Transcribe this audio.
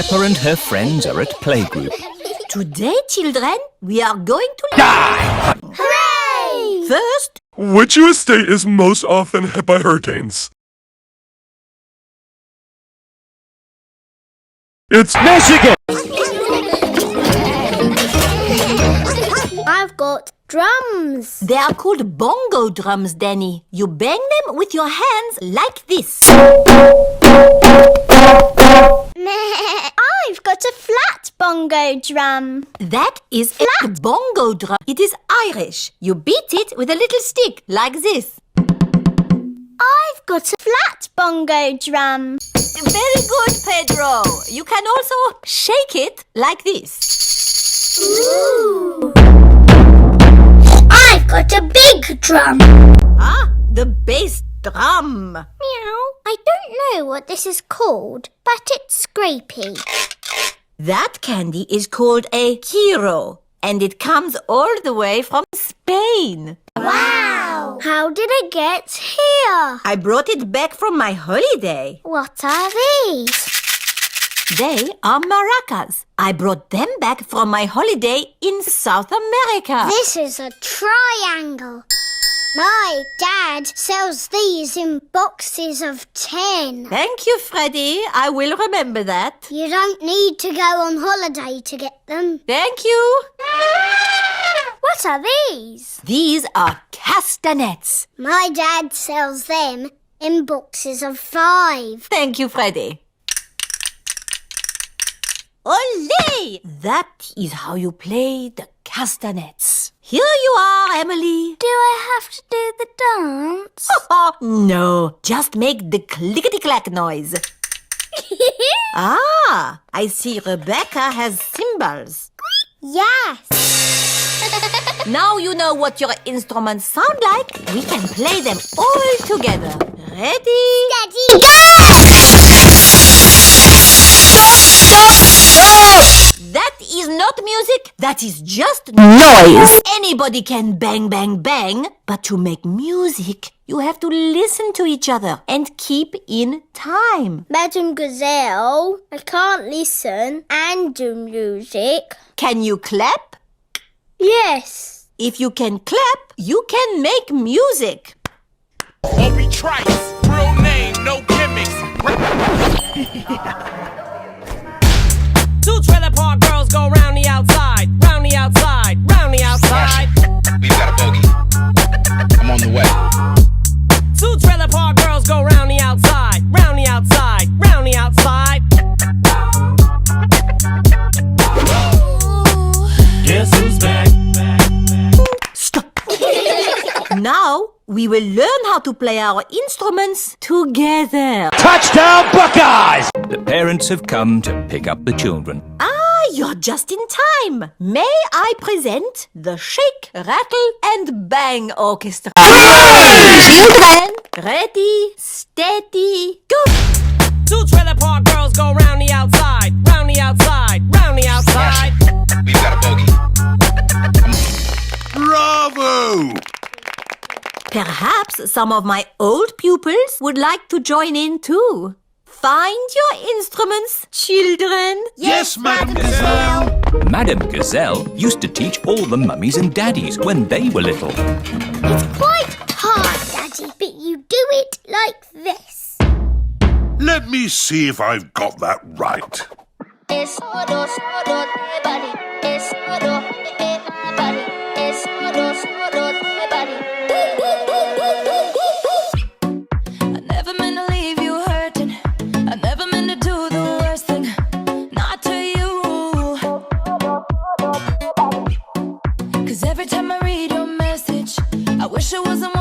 Peppa and her friends are at playgroup. Today, children, we are going to Die! Hooray! First, which US state is most often hit by hurricanes? It's Michigan! I've got drums. they are called bongo drums, Danny. You bang them with your hands like this. I've got a flat bongo drum. That is a bongo drum. It is Irish. You beat it with a little stick like this. I've got a flat bongo drum. Very good, Pedro. You can also shake it like this. Ooh. I've got a big drum. Ah, the bass drum. Meow. I don't know what this is called, but it's scrapey. That candy is called a hero, and it comes all the way from Spain. Wow! How did it get here? I brought it back from my holiday. What are these? They are maracas. I brought them back from my holiday in South America. This is a triangle. My dad sells these in boxes of 10. Thank you, Freddie. I will remember that. You don't need to go on holiday to get them. Thank you. What are these? These are castanets. My dad sells them in boxes of 5. Thank you, Freddie. Olé! That is how you play the castanets. Here you are, Emily. Do I have to do the dance? No, just make the clickety-clack noise. Ah, I see Rebecca has cymbals. Yes. Now you know what your instruments sound like. We can play them all together. Ready? Daddy, That is not music. That is just noise. Anybody can bang, bang, bang. But to make music, you have to listen to each other and keep in time. Madam Gazelle, I can't listen and do music. Can you clap? Yes. If you can clap, you can make music. Obi Trice, real name, no gimmicks. Two trailer park girls go round the outside, round the outside, round the outside. We've got a bogey. I'm on the way. Two trailer park girls go round the outside, round the outside, round the outside. Guess who's back? Stop. Now we will learn how to play our instruments together. Touchdown, Buckeyes! The parents have come to pick up the children. Ah, you're just in time. May I present the Shake, Rattle and Bang Orchestra. Children, ready, steady, go. Two trailer park girls go round the outside, round the outside, round the outside. We've got a bogey. Bravo! Perhaps some of my old pupils would like to join in too. Find your instruments, children. Yes, Madam Gazelle. Madam Gazelle used to teach all the mummies and daddies when they were little. It's quite hard, Daddy, but you do it like this. Let me see if I've got that right. I never meant to leave you hurting. I never meant to do the worst thing. Not to you. 'Cause every time I read your message, I wish it wasn't